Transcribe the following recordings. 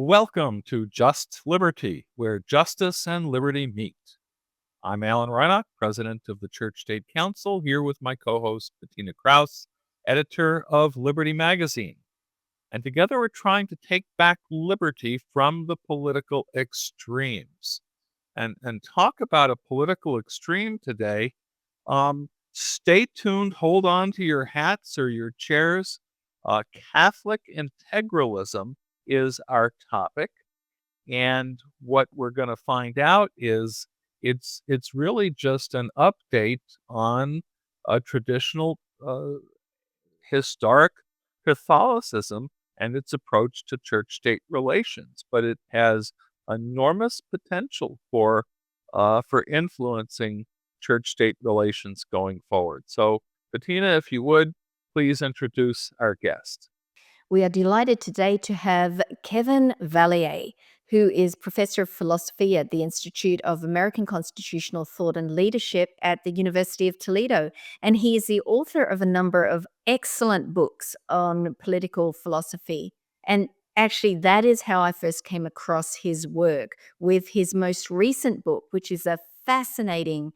Welcome to Just Liberty, where justice and liberty meet. I'm Alan Reinach, president of the Church State Council, here with my co-host Bettina Krause, editor of Liberty Magazine. And together we're trying to take back liberty from the political extremes. And talk about a political extreme today. Stay tuned, hold on to your hats or your chairs. Catholic integralism is our topic. And what we're going to find out is it's really just an update on a traditional historic Catholicism and its approach to church-state relations, but it has enormous potential for influencing church-state relations going forward. So, Bettina, if you would, please introduce our guest. We are delighted today to have Kevin Vallier, who is Professor of Philosophy at the Institute of American Constitutional Thought and Leadership at the University of Toledo. And he is the author of a number of excellent books on political philosophy. And actually, that is how I first came across his work, with his most recent book, which is a fascinating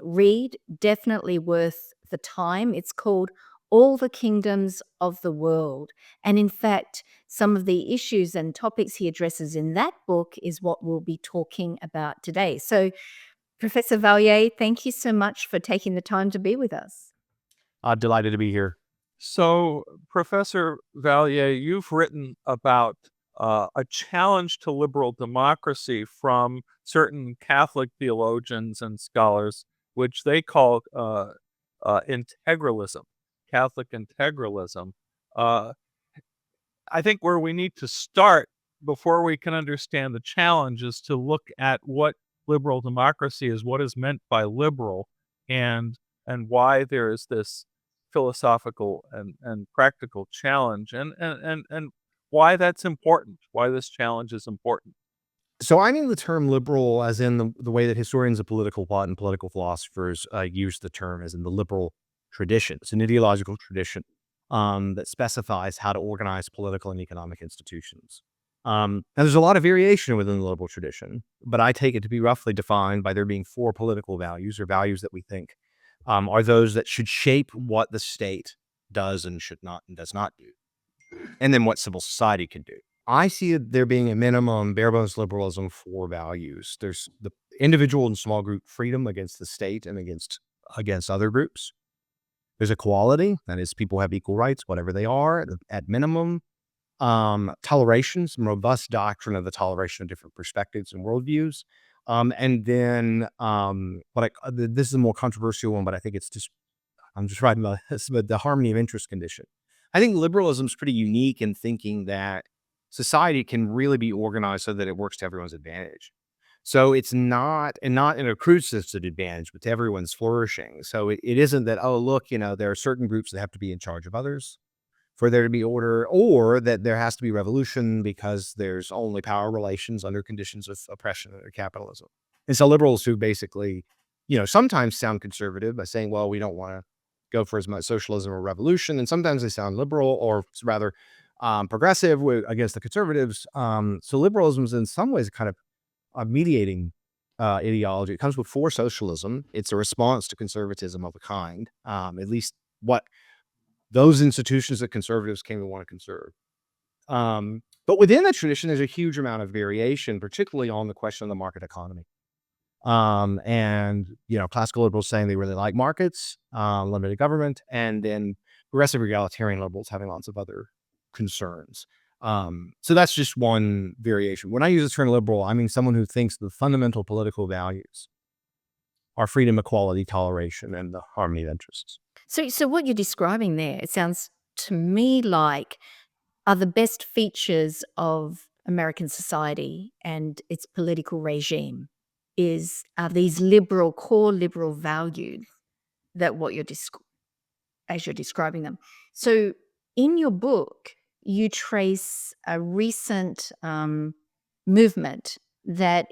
read, definitely worth the time. It's called All the Kingdoms of the World. And in fact, some of the issues and topics he addresses in that book is what we'll be talking about today. So, Professor Vallier, thank you so much for taking the time to be with us. Delighted to be here. So, Professor Vallier, you've written about a challenge to liberal democracy from certain Catholic theologians and scholars, which they call integralism. Catholic integralism. I think where we need to start before we can understand the challenge is to look at what liberal democracy is, what is meant by liberal, and why there is this philosophical and practical challenge, and why that's important, why this challenge is important. So I mean the term liberal as in the way that historians of political thought and political philosophers use the term, as in the liberal tradition. It's an ideological tradition that specifies how to organize political and economic institutions. And there's a lot of variation within the liberal tradition, but I take it to be roughly defined by there being four political values, or values that we think are those that should shape what the state does and should not and does not do, and then what civil society can do. I see there being a minimum bare bones liberalism for values. There's the individual and small group freedom against the state and against other groups. There's equality, that is, people have equal rights, whatever they are, at minimum. Toleration, some robust doctrine of the toleration of different perspectives and worldviews. And then this is a more controversial one, but I think I'm just writing about this, but the harmony of interest condition. I think liberalism is pretty unique in thinking that society can really be organized so that it works to everyone's advantage. So it's not in a crude sense an advantage, but to everyone's flourishing. So it isn't that, oh, look, there are certain groups that have to be in charge of others for there to be order, or that there has to be revolution because there's only power relations under conditions of oppression or capitalism. And so liberals who basically, sometimes sound conservative by saying, well, we don't want to go for as much socialism or revolution. And sometimes they sound liberal, or rather progressive against the conservatives. So liberalism is in some ways kind of a mediating ideology. It comes before socialism. It's a response to conservatism of a kind, at least what those institutions that conservatives came to want to conserve. But within that tradition, there's a huge amount of variation, particularly on the question of the market economy. And classical liberals saying they really like markets, limited government, and then progressive egalitarian liberals having lots of other concerns. So that's just one variation. When I use the term liberal, I mean someone who thinks the fundamental political values are freedom, equality, toleration, and the harmony of interests. So what you're describing there, it sounds to me like are the best features of American society and its political regime are these core liberal values that as you're describing them. So in your book, you trace a recent movement that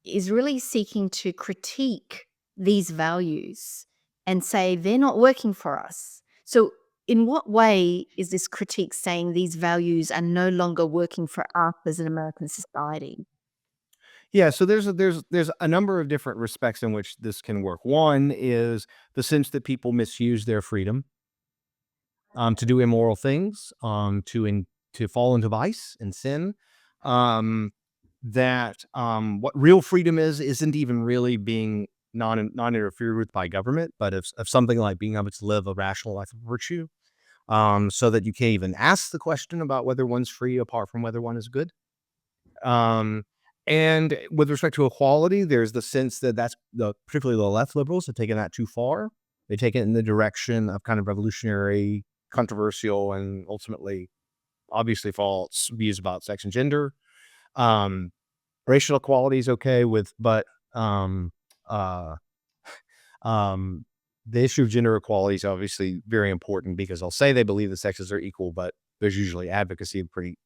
is really seeking to critique these values and say they're not working for us. So In what way is this critique saying these values are no longer working for us as an American society? Yeah, so there's a number of different respects in which this can work. One is the sense that people misuse their freedom to do immoral things, to fall into vice and sin. What real freedom isn't even really being non interfered with by government, but of something like being able to live a rational life of virtue. So that you can't even ask the question about whether one's free apart from whether one is good. Um, and with respect to equality, there's the sense that particularly the left liberals have taken that too far. They take it in the direction of kind of revolutionary, controversial, and ultimately, obviously false views about sex and gender. Um, Racial equality is okay but um, uh, the issue of gender equality is obviously very important because they'll say they believe the sexes are equal, but there's usually advocacy of pretty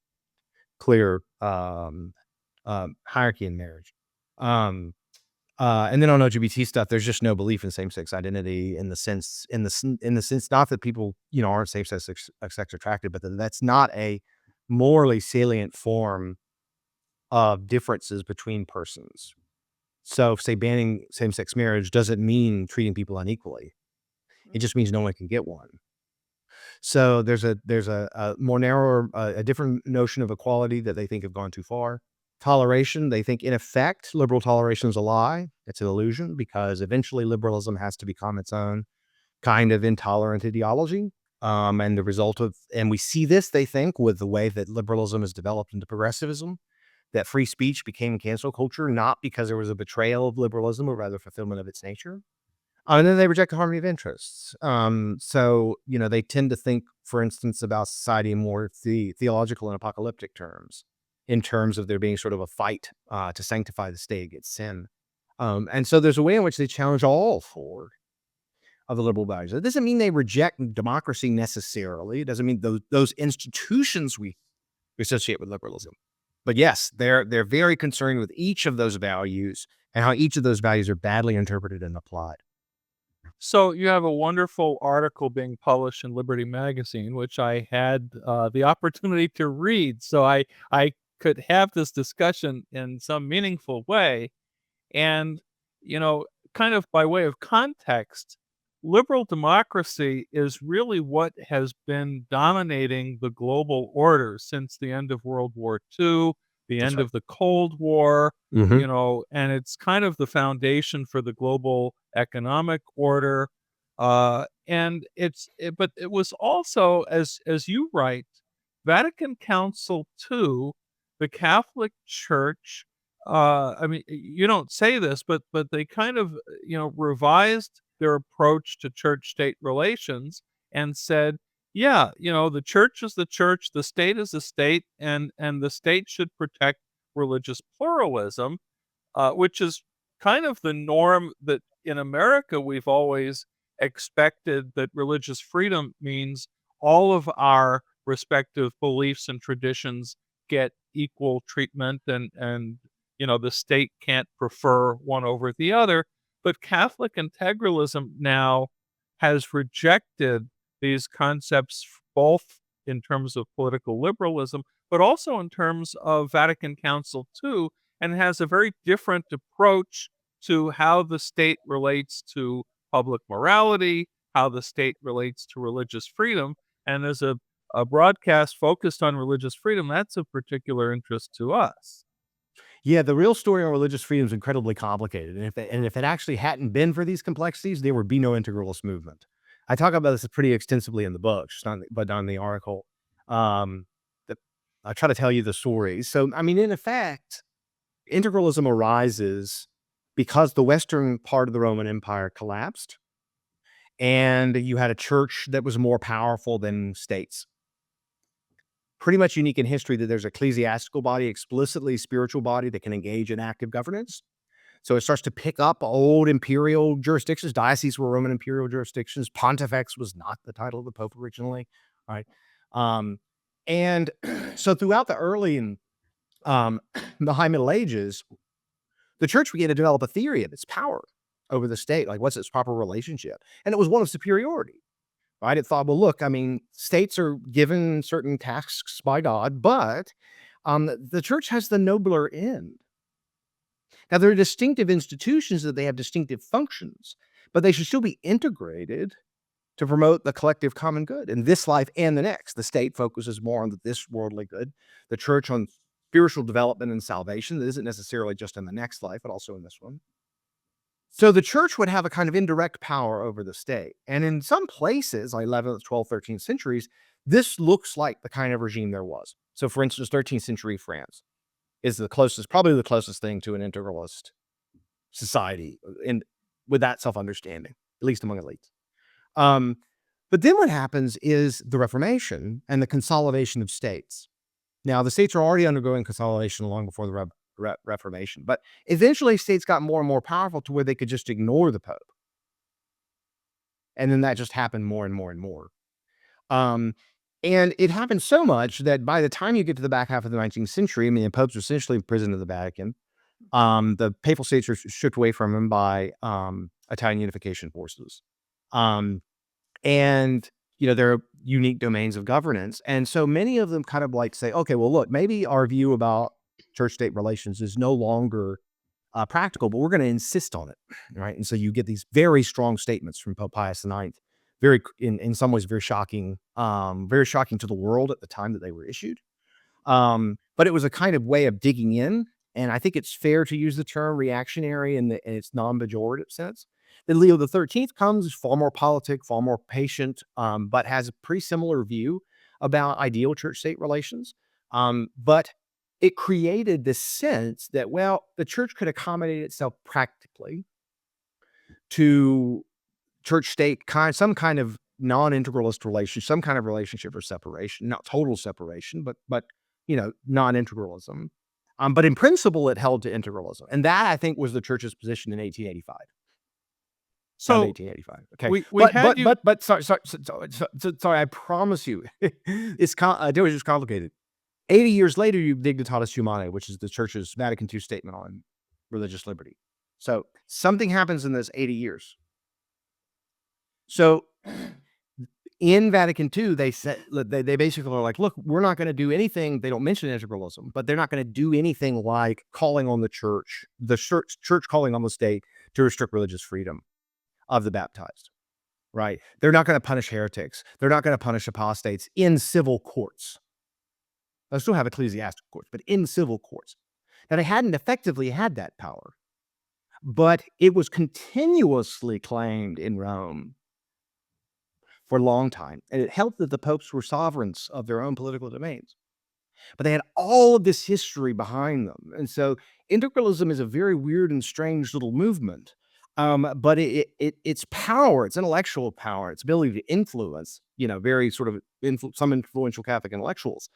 clear hierarchy in marriage. And then on LGBT stuff, there's just no belief in same-sex identity in the sense not that people aren't same-sex attracted, but that's not a morally salient form of differences between persons. So, say banning same-sex marriage doesn't mean treating people unequally. It just means no one can get one. So there's a more narrower, a different notion of equality that they think have gone too far. Toleration, they think in effect, liberal toleration is a lie. It's an illusion because eventually liberalism has to become its own kind of intolerant ideology. And we see this, they think, with the way that liberalism has developed into progressivism, that free speech became cancel culture, not because there was a betrayal of liberalism, or rather fulfillment of its nature. And then they reject the harmony of interests. They tend to think, for instance, about society in more theological and apocalyptic terms, in terms of there being sort of a fight to sanctify the state against sin. And so there's a way in which they challenge all four of the liberal values. It doesn't mean they reject democracy necessarily. It doesn't mean those institutions we associate with liberalism. But yes, they're very concerned with each of those values and how each of those values are badly interpreted and applied. So you have a wonderful article being published in Liberty Magazine, which I had the opportunity to read, so I could have this discussion in some meaningful way. And, you know, kind of by way of context, liberal democracy is really what has been dominating the global order since the end of World War II, the That's end right. of the Cold War, Mm-hmm. and it's kind of the foundation for the global economic order. But it was also, as you write, Vatican Council II, the Catholic Church. I mean, you don't say this, but they kind of revised their approach to church-state relations and said, yeah, the church is the church, the state is the state, and the state should protect religious pluralism, which is kind of the norm that in America we've always expected that religious freedom means all of our respective beliefs and traditions get equal treatment and the state can't prefer one over the other. But Catholic integralism now has rejected these concepts both in terms of political liberalism, but also in terms of Vatican Council II, and has a very different approach to how the state relates to public morality, how the state relates to religious freedom. And as a broadcast focused on religious freedom, that's of particular interest to us. Yeah, the real story on religious freedom is incredibly complicated, and if it actually hadn't been for these complexities, there would be no integralist movement. I talk about this pretty extensively in the book, just but on the article. Um, that I try to tell you the story. So, I mean, in effect, integralism arises because the western part of the Roman Empire collapsed, and you had a church that was more powerful than states. Pretty much unique in history that there's an ecclesiastical body, explicitly spiritual body that can engage in active governance. So it starts to pick up old imperial jurisdictions. Dioceses were Roman imperial jurisdictions. Pontifex was not the title of the Pope originally. All right. And so throughout the early and the High Middle Ages, the church began to develop a theory of its power over the state. Like, what's its proper relationship? And it was one of superiority. right? It thought, well, look, I mean, states are given certain tasks by God, but the church has the nobler end. Now, they're distinctive institutions that they have distinctive functions, but they should still be integrated to promote the collective common good in this life and the next. The state focuses more on this worldly good, the church on spiritual development and salvation that isn't necessarily just in the next life, but also in this one. So the church would have a kind of indirect power over the state. And in some places, like 11th, 12th, 13th centuries, this looks like the kind of regime there was. So for instance, 13th century France is probably the closest thing to an integralist society with that self-understanding, at least among elites. But then what happens is the Reformation and the consolidation of states. Now, the states are already undergoing consolidation long before the Reformation, but eventually states got more and more powerful to where they could just ignore the Pope. And then that just happened more and more and more. And it happened so much that by the time you get to the back half of the 19th century, I mean, the popes were essentially imprisoned in the Vatican. The papal states were stripped away from him by Italian unification forces. And, there are unique domains of governance. And so many of them kind of like say, okay, well, look, maybe our view about church-state relations is no longer practical, but we're going to insist on it, right? And so you get these very strong statements from Pope Pius IX, in some ways, very shocking to the world at the time that they were issued. But it was a kind of way of digging in. And I think it's fair to use the term reactionary in its non-pejorative sense. Then Leo XIII comes far more politic, far more patient, but has a pretty similar view about ideal church-state relations. But it created this sense that, well, the church could accommodate itself practically to church-state some kind of non-integralist relation, some kind of relationship or separation, not total separation, but non-integralism. But in principle, it held to integralism. And that, I think, was the church's position in 1885. So 1885. Okay. Sorry, I promise you, it was just complicated. 80 years later, you Dignitatis Humanae, which is the church's Vatican II statement on religious liberty. So something happens in those 80 years. So in Vatican II, they said they basically are like, look, we're not going to do anything. They don't mention integralism, but they're not going to do anything like calling on the church calling on the state to restrict religious freedom of the baptized, right? They're not going to punish heretics. They're not going to punish apostates in civil courts. They still have ecclesiastical courts, but in civil courts. Now, they hadn't effectively had that power, but it was continuously claimed in Rome for a long time. And it helped that the popes were sovereigns of their own political domains. But they had all of this history behind them. And so integralism is a very weird and strange little movement. But its power, its intellectual power, its ability to influence, very sort of some influential Catholic intellectuals,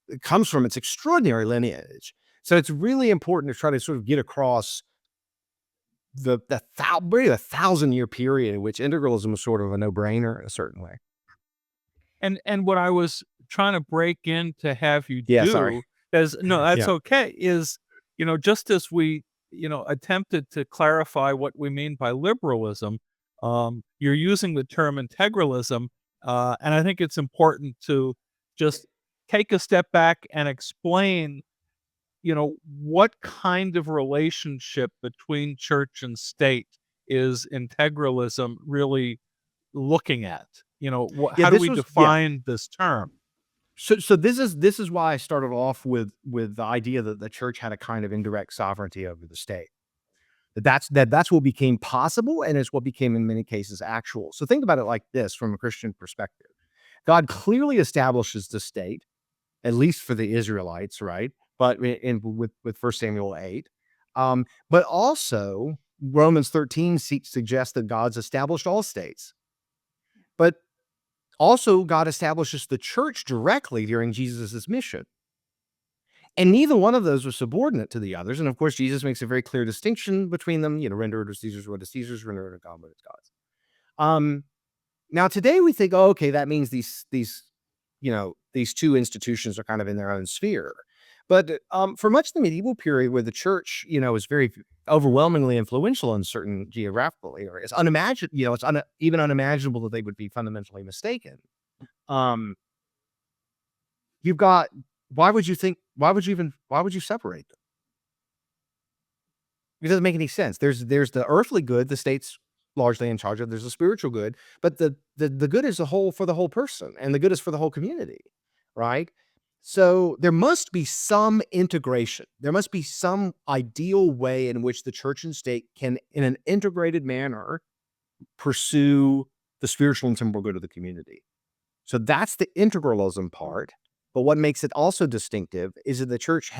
it comes from its extraordinary lineage. So it's really important to try to sort of get across the 1,000-year period in which integralism was sort of a no-brainer in a certain way. And what I was trying to break in to have you Yeah, do sorry. is, no, that's Yeah. okay, is, just as we, attempted to clarify what we mean by liberalism, you're using the term integralism, and I think it's important to just take a step back and explain, what kind of relationship between church and state is integralism really looking at? How do we define this term? So this is why I started off with the idea that the church had a kind of indirect sovereignty over the state. That's what became possible, and it's what became in many cases actual. So think about it like this from a Christian perspective. God clearly establishes the state, at least for the Israelites, right? But with 1 Samuel 8. But also Romans 13 suggests that God's established all states. But also, God establishes the church directly during Jesus' mission. And neither one of those was subordinate to the others. And of course, Jesus makes a very clear distinction between them. Render to Caesar's what is Caesar's, render to God what is God's. Now, today we think, oh, okay, that means these two institutions are kind of in their own sphere. But for much of the medieval period, where the church, is very overwhelmingly influential in certain geographical areas, it's even unimaginable that they would be fundamentally mistaken. Um, you've got, why would you separate them? It doesn't make any sense. There's the earthly good the state's largely in charge of. There's a spiritual good, but the good is for the whole person, and the good is for the whole community, right? So there must be some integration. There must be some ideal way in which the church and state can, in an integrated manner, pursue the spiritual and temporal good of the community. So that's the integralism part. But what makes it also distinctive is that the church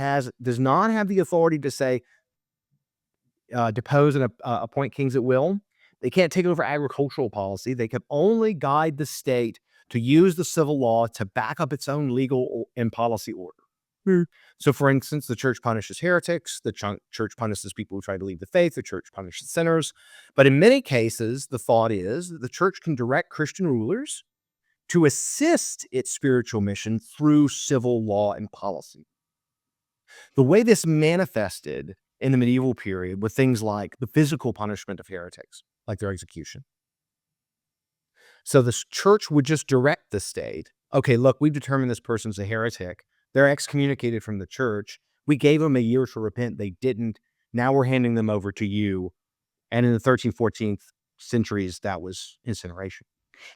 does not have the authority to say, depose and appoint kings at will. They can't take over agricultural policy. They can only guide the state to use the civil law to back up its own legal and policy order. So, for instance, the church punishes heretics. The church punishes people who try to leave the faith. The church punishes sinners. But in many cases, the thought is that the church can direct Christian rulers to assist its spiritual mission through civil law and policy. The way this manifested in the medieval period with things like the physical punishment of heretics, like their execution. So the church would just direct the state. Okay, look, we've determined this person's a heretic. They're excommunicated from the church. We gave them a year to repent. They didn't. Now we're handing them over to you. And in the 13th, 14th centuries, that was incineration.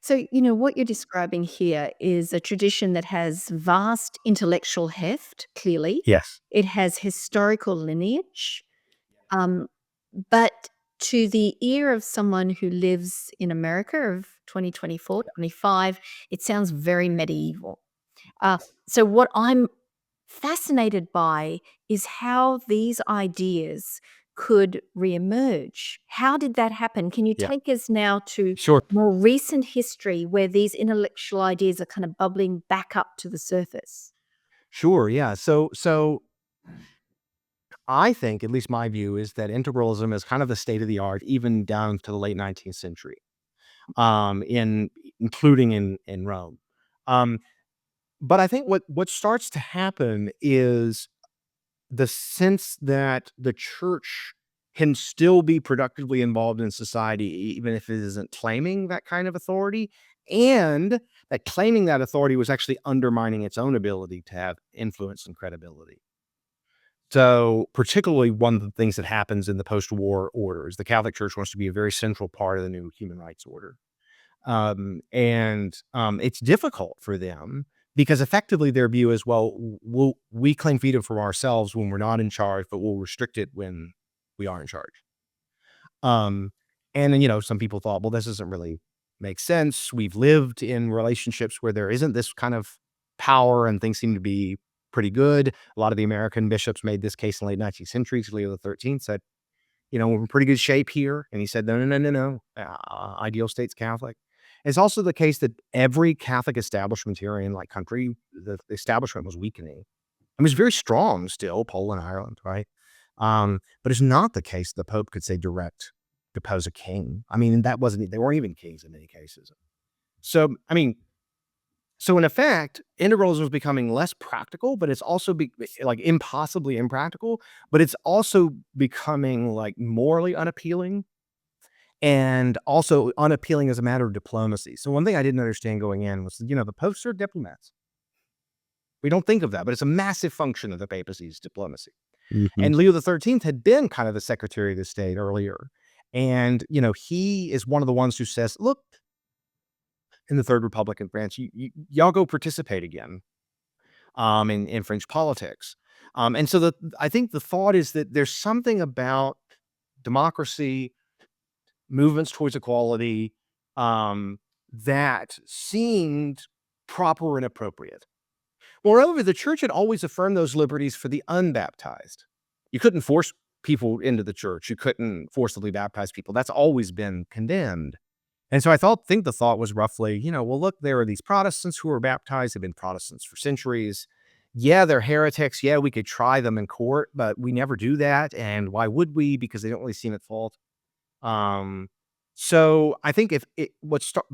So, what you're describing here is a tradition that has vast intellectual heft, clearly. Yes. It has historical lineage. But to the ear of someone who lives in America of 2024, 25, it sounds very medieval. So what I'm fascinated by is how these ideas could reemerge. How did that happen? Can you Yeah. take us now to Sure. more recent history where these intellectual ideas are kind of bubbling back up to the surface? Sure. Yeah. So I think, at least my view, is that integralism is kind of the state of the art, even down to the late 19th century, including in Rome. But I think what starts to happen is the sense that the church can still be productively involved in society, even if it isn't claiming that kind of authority, and that claiming that authority was actually undermining its own ability to have influence and credibility. So, particularly one of the things that happens in the post-war order is the Catholic Church wants to be a very central part of the new human rights order. It's difficult for them because effectively their view is, well, we claim freedom for ourselves when we're not in charge, but we'll restrict it when we are in charge. And then, some people thought, well, this doesn't really make sense. We've lived in relationships where there isn't this kind of power and things seem to be pretty good. A lot of the American bishops made this case in the late 19th century. Leo XIII said, we're in pretty good shape here. And he said, no. Ideal state's Catholic. It's also the case that every Catholic establishment here in country, the establishment was weakening. I mean, it's very strong still, Poland, Ireland, right? But it's not the case the Pope could say depose a king. I mean, they weren't even kings in many cases. So in effect, integralism is becoming less practical, but it's also impossibly impractical, but it's also becoming morally unappealing and also unappealing as a matter of diplomacy. So one thing I didn't understand going in was, the popes are diplomats. We don't think of that, but it's a massive function of the papacy's diplomacy. Mm-hmm. And Leo XIII had been kind of the Secretary of the State earlier. And, he is one of the ones who says, look, in the Third Republic in France, y'all go participate again in French politics. And so I think the thought is that there's something about democracy, movements towards equality, that seemed proper and appropriate. Moreover, the church had always affirmed those liberties for the unbaptized. You couldn't force people into the church. You couldn't forcibly baptize people. That's always been condemned. And so I think the thought was roughly, well, look, there are these Protestants who are baptized, have been Protestants for centuries. Yeah, they're heretics. Yeah, we could try them in court, but we never do that. And why would we? Because they don't really seem at fault. So I think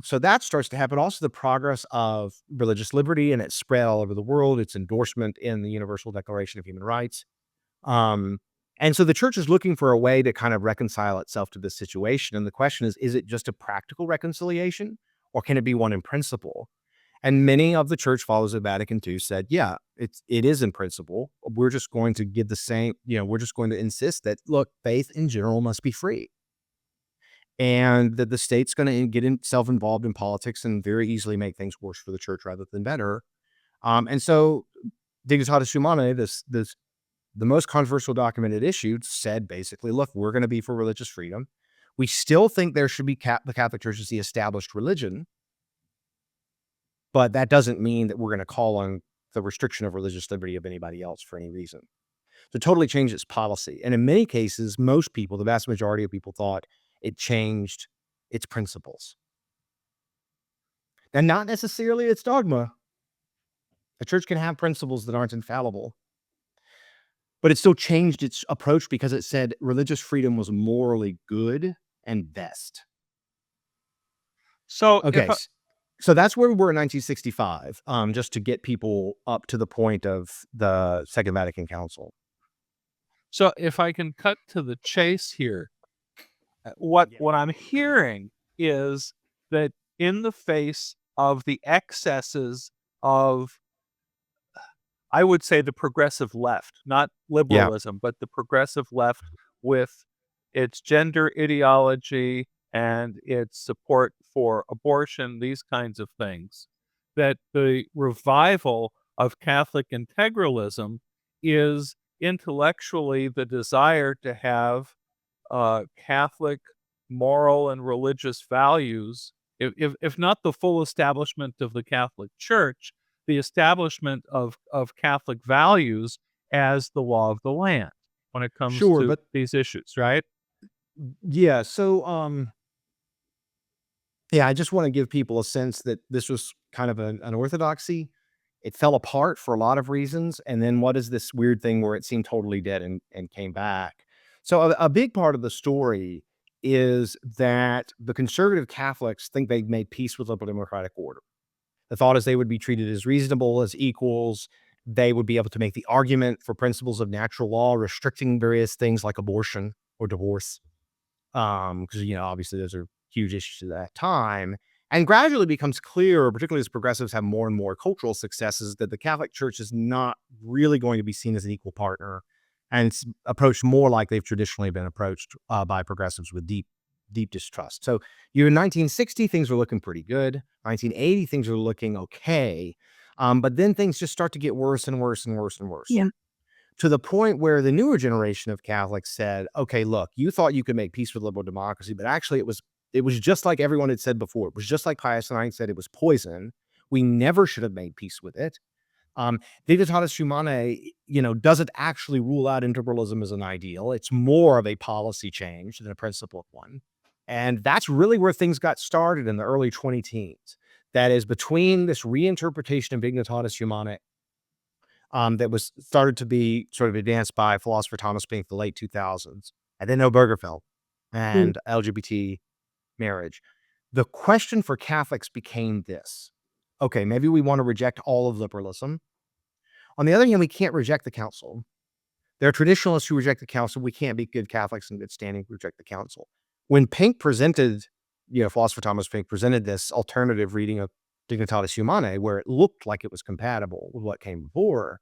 so that starts to happen. Also, the progress of religious liberty and its spread all over the world, its endorsement in the Universal Declaration of Human Rights. Um, and so the church is looking for a way to kind of reconcile itself to this situation. And the question is it just a practical reconciliation, or can it be one in principle? And many of the church fathers of Vatican II said, yeah, it is in principle. We're just going to give the same, we're just going to insist that, look, faith in general must be free. And that the state's going to get itself involved in politics and very easily make things worse for the church rather than better. And so Dignitatis Humanae, the most controversial document it issued, said basically, look, we're going to be for religious freedom. We still think there should be the Catholic Church is the established religion, but that doesn't mean that we're going to call on the restriction of religious liberty of anybody else for any reason. So it totally changed its policy. And in many cases, most people, the vast majority of people, thought it changed its principles. And not necessarily its dogma. The church can have principles that aren't infallible. But it still changed its approach because it said religious freedom was morally good and best. So, Okay, so that's where we were in 1965, just to get people up to the point of the Second Vatican Council. So if I can cut to the chase here, what I'm hearing is that in the face of the excesses of, I would say, the progressive left, not liberalism, but the progressive left with its gender ideology and its support for abortion, these kinds of things, that the revival of Catholic integralism is intellectually the desire to have Catholic moral and religious values, if not the full establishment of the Catholic Church, the establishment of Catholic values as the law of the land when it comes to these issues, right? Yeah. So, I just want to give people a sense that this was kind of an orthodoxy. It fell apart for a lot of reasons. And then what is this weird thing where it seemed totally dead and came back? So a big part of the story is that the conservative Catholics think they've made peace with liberal democratic order. The thought is they would be treated as reasonable, as equals. They would be able to make the argument for principles of natural law, restricting various things like abortion or divorce. Because, obviously those are huge issues at that time. And gradually becomes clear, particularly as progressives have more and more cultural successes, that the Catholic Church is not really going to be seen as an equal partner. And it's approached more like they've traditionally been approached by progressives, with deep distrust. So you're in 1960, things are looking pretty good. 1980, things are looking okay. But then things just start to get worse and worse and worse and worse. Yeah. To the point where the newer generation of Catholics said, okay, look, you thought you could make peace with liberal democracy, but actually it was just like everyone had said before. It was just like Pius IX said, it was poison. We never should have made peace with it. Dignitatis Humanae, doesn't actually rule out integralism as an ideal. It's more of a policy change than a principled one. And that's really where things got started in the early 2010s. That is, between this reinterpretation of Dignitatis Humanae that was started to be sort of advanced by philosopher Thomas Pink in the late 2000s, and then Obergefell and LGBT marriage. The question for Catholics became this: okay, maybe we want to reject all of liberalism. On the other hand, we can't reject the council. There are traditionalists who reject the council. We can't be good Catholics in good standing who reject the council. When Pink presented, philosopher Thomas Pink presented this alternative reading of Dignitatis Humanae, where it looked like it was compatible with what came before,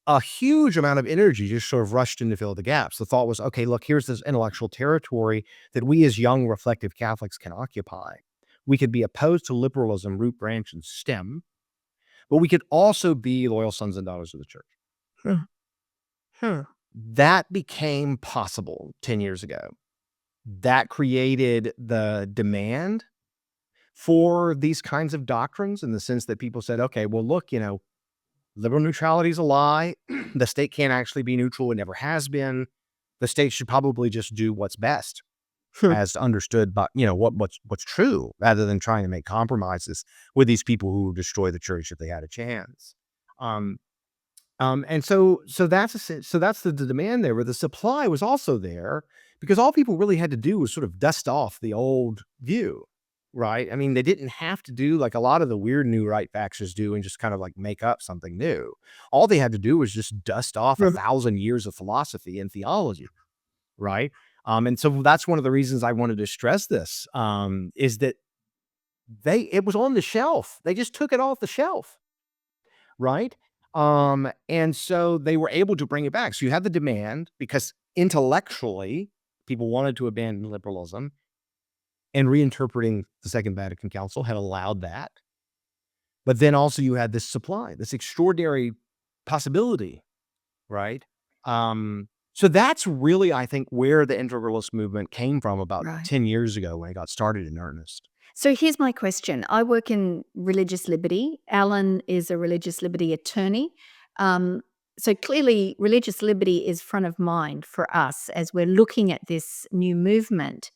a huge amount of energy just sort of rushed in to fill the gaps. The thought was, okay, look, here's this intellectual territory that we as young, reflective Catholics can occupy. We could be opposed to liberalism, root, branch, and stem, but we could also be loyal sons and daughters of the church. That became possible 10 years ago. That created the demand for these kinds of doctrines, in the sense that people said, okay, well, look, liberal neutrality is a lie. The state can't actually be neutral. It never has been. The state should probably just do what's best, as understood by, what's true, rather than trying to make compromises with these people who destroy the church if they had a chance. And so that's the demand there, but the supply was also there because all people really had to do was sort of dust off the old view, right? I mean, they didn't have to do like a lot of the weird new right factions do and just kind of like make up something new. All they had to do was just dust off 1,000 years of philosophy and theology, right? And so that's one of the reasons I wanted to stress this, is that it was on the shelf. They just took it off the shelf, right? And so they were able to bring it back. So you had the demand because intellectually people wanted to abandon liberalism, and reinterpreting the Second Vatican Council had allowed that. But then also you had this supply, this extraordinary possibility, right? So that's really, I think, where the integralist movement came from about Right. 10 years ago when it got started in earnest. So here's my question. I work in religious liberty. Alan is a religious liberty attorney. So clearly, religious liberty is front of mind for us as we're looking at this new movement.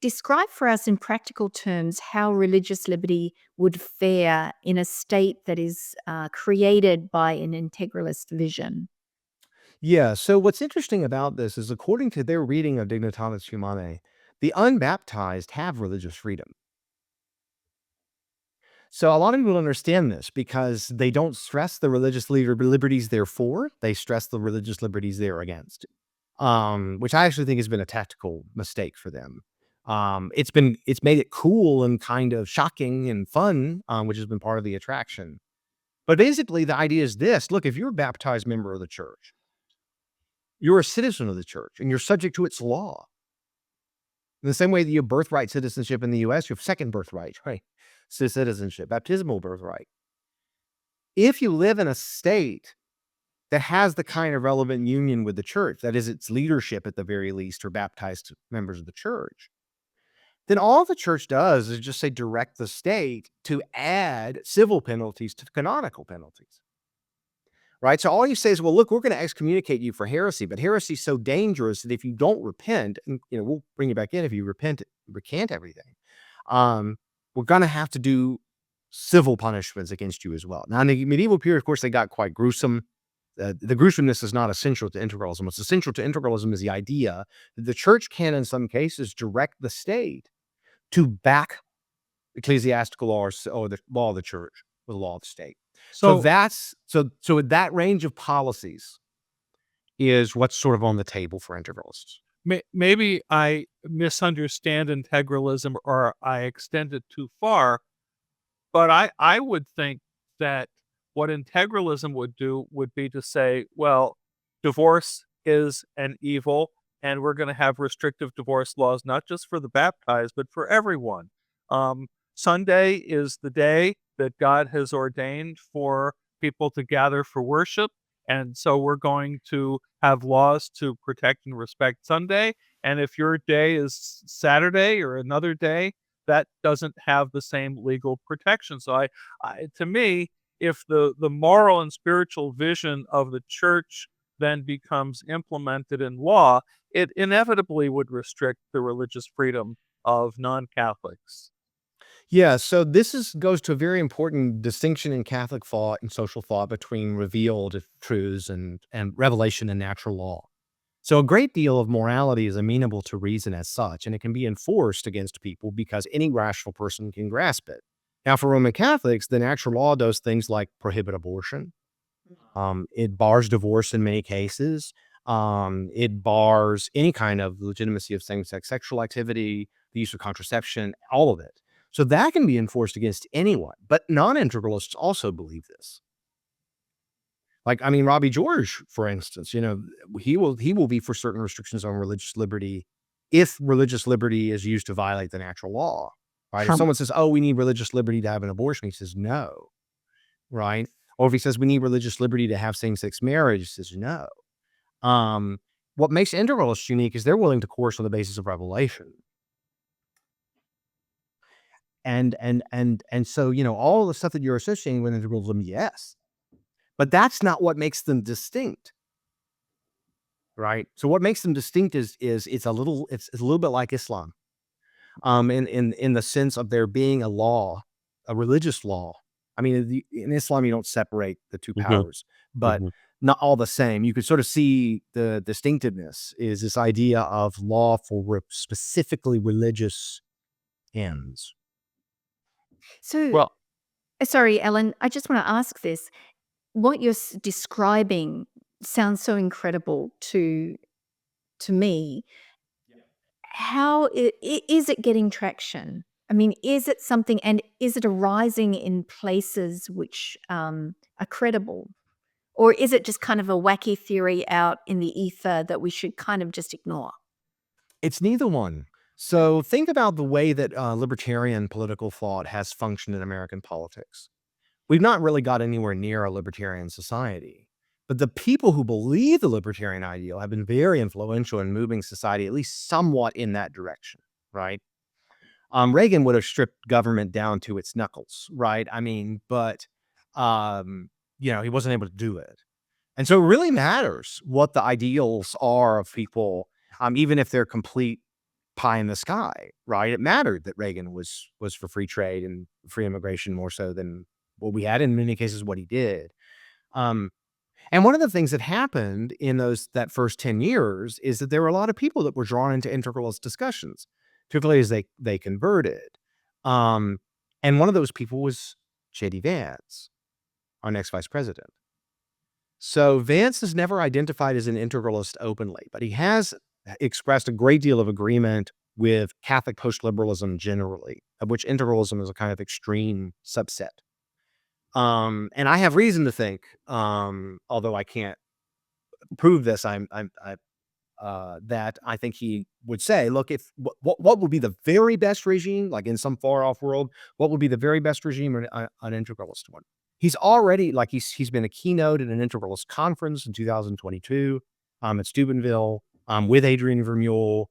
Describe for us in practical terms how religious liberty would fare in a state that is created by an integralist vision. Yeah, so what's interesting about this is according to their reading of Dignitatis Humanae, the unbaptized have religious freedom. So a lot of people don't understand this because they don't stress the religious liberties they're for. They stress the religious liberties they're against, which I actually think has been a tactical mistake for them. It's made it cool and kind of shocking and fun, which has been part of the attraction. But basically, the idea is this: look, if you're a baptized member of the church, you're a citizen of the church, and you're subject to its law. In the same way that you have birthright citizenship in the U.S., you have second birthright, right? Citizenship, baptismal birthright. If you live in a state that has the kind of relevant union with the church, that is, its leadership at the very least, or baptized members of the church, then all the church does is just say direct the state to add civil penalties to canonical penalties. Right? So all you say is, well, look, we're going to excommunicate you for heresy, but heresy is so dangerous that if you don't repent, and we'll bring you back in if you recant everything, we're going to have to do civil punishments against you as well. Now, in the medieval period, of course, they got quite gruesome. The gruesomeness is not essential to integralism. What's essential to integralism is the idea that the church can, in some cases, direct the state to back ecclesiastical law or the law of the church with the law of the state. So that range of policies is what's sort of on the table for integralists. Maybe I misunderstand integralism or I extend it too far, but I would think that what integralism would do would be to say, well, divorce is an evil, and we're going to have restrictive divorce laws, not just for the baptized, but for everyone. Sunday is the day that God has ordained for people to gather for worship. And so we're going to have laws to protect and respect Sunday. And if your day is Saturday or another day, that doesn't have the same legal protection. So to me, if the moral and spiritual vision of the church then becomes implemented in law, it inevitably would restrict the religious freedom of non-Catholics. Yeah, so this goes to a very important distinction in Catholic thought and social thought between revealed truths and revelation and natural law. So a great deal of morality is amenable to reason as such, and it can be enforced against people because any rational person can grasp it. Now, for Roman Catholics, the natural law does things like prohibit abortion. It bars divorce in many cases. It bars any kind of legitimacy of same-sex sexual activity, the use of contraception, all of it. So that can be enforced against anyone, but non-integralists also believe this. Like, I mean, Robbie George, for instance, he will be for certain restrictions on religious liberty if religious liberty is used to violate the natural law, right? If someone says, oh, we need religious liberty to have an abortion, he says no, right? Or if he says we need religious liberty to have same-sex marriage, he says no. What makes integralists unique is they're willing to coerce on the basis of revelation. And so, all the stuff that you're associating with integralism, yes, but that's not what makes them distinct, right? So what makes them distinct is it's a little bit like Islam, in the sense of there being a law, a religious law I mean, in Islam, you don't separate the two Mhm. powers, but not all the same. You could sort of see the distinctiveness is this idea of law for specifically religious ends. So, Well, sorry, Ellen, I just want to ask this. What you're describing sounds so incredible to me. How is it getting traction? I mean, is it something, and is it arising in places which are credible? Or is it just kind of a wacky theory out in the ether that we should kind of just ignore? It's neither one. So think about the way that libertarian political thought has functioned in American politics. We've not really got anywhere near a libertarian society. But the people who believe the libertarian ideal have been very influential in moving society at least somewhat in that direction, right? Reagan would have stripped government down to its knuckles, right? I mean, but he wasn't able to do it. And so it really matters what the ideals are of people, even if they're complete pie in the sky, right? It mattered that Reagan was for free trade and free immigration more so than what we had, in many cases, what he did. Um, and one of the things that happened in that first 10 years is that there were a lot of people that were drawn into integralist discussions, particularly as they converted. Um, and one of those people was J.D. Vance, our next vice president. So Vance is never identified as an integralist openly, but he has expressed a great deal of agreement with Catholic post-liberalism generally, of which integralism is a kind of extreme subset. And I have reason to think, although I can't prove this, that I think he would say, look, if what would be the very best regime, like in some far off world, what would be the very best regime, or an integralist one? He's already he's been a keynote at an integralist conference in 2022 at Steubenville with Adrian Vermeule.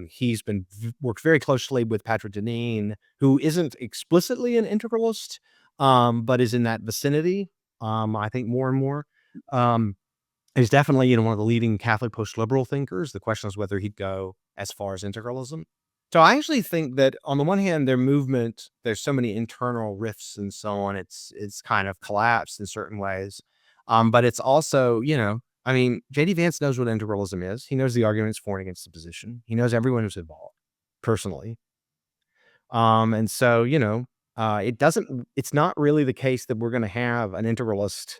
He's been worked very closely with Patrick Deneen, who isn't explicitly an integralist, but is in that vicinity. I think more and more. He's definitely one of the leading Catholic post-liberal thinkers. The question is whether he'd go as far as integralism. So I actually think that on the one hand, their movement, there's so many internal rifts and so on. It's kind of collapsed in certain ways. But it's also, I mean, J.D. Vance knows what integralism is. He knows the arguments for and against the position. He knows everyone who's involved personally. And so, it's not really the case that we're going to have an integralist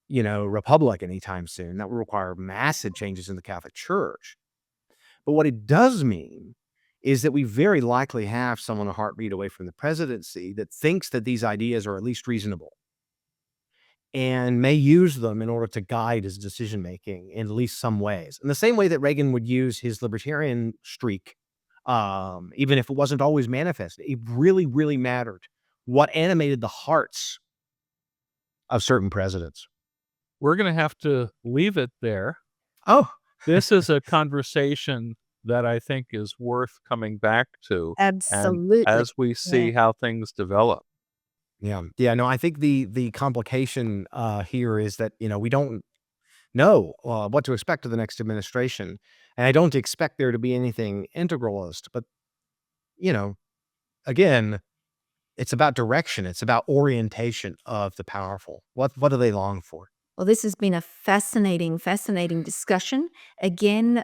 republic anytime soon. That would require massive changes in the Catholic Church. But what it does mean is that we very likely have someone a heartbeat away from the presidency that thinks that these ideas are at least reasonable and may use them in order to guide his decision-making in at least some ways. In the same way that Reagan would use his libertarian streak, even if it wasn't always manifest. It really, really mattered what animated the hearts of certain presidents. we're going to have to leave it there. Oh, This is a conversation that I think is worth coming back to. And Absolutely. as we see how things develop. yeah. No, I think the complication here is that we don't know what to expect of the next administration, and I don't expect there to be anything integralist. But again, it's about direction. It's about orientation of the powerful. What do they long for? Well, this has been a fascinating discussion. Again,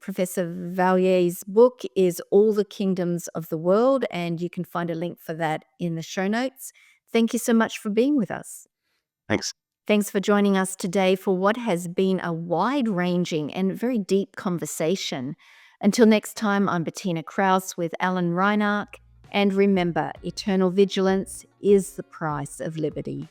Professor Vallier's book is All the Kingdoms of the World, and you can find a link for that in the show notes. Thank you so much for being with us. Thanks. Thanks for joining us today for what has been a wide-ranging and very deep conversation. Until next time, I'm Bettina Krause with Alan Reinach. And remember, eternal vigilance is the price of liberty.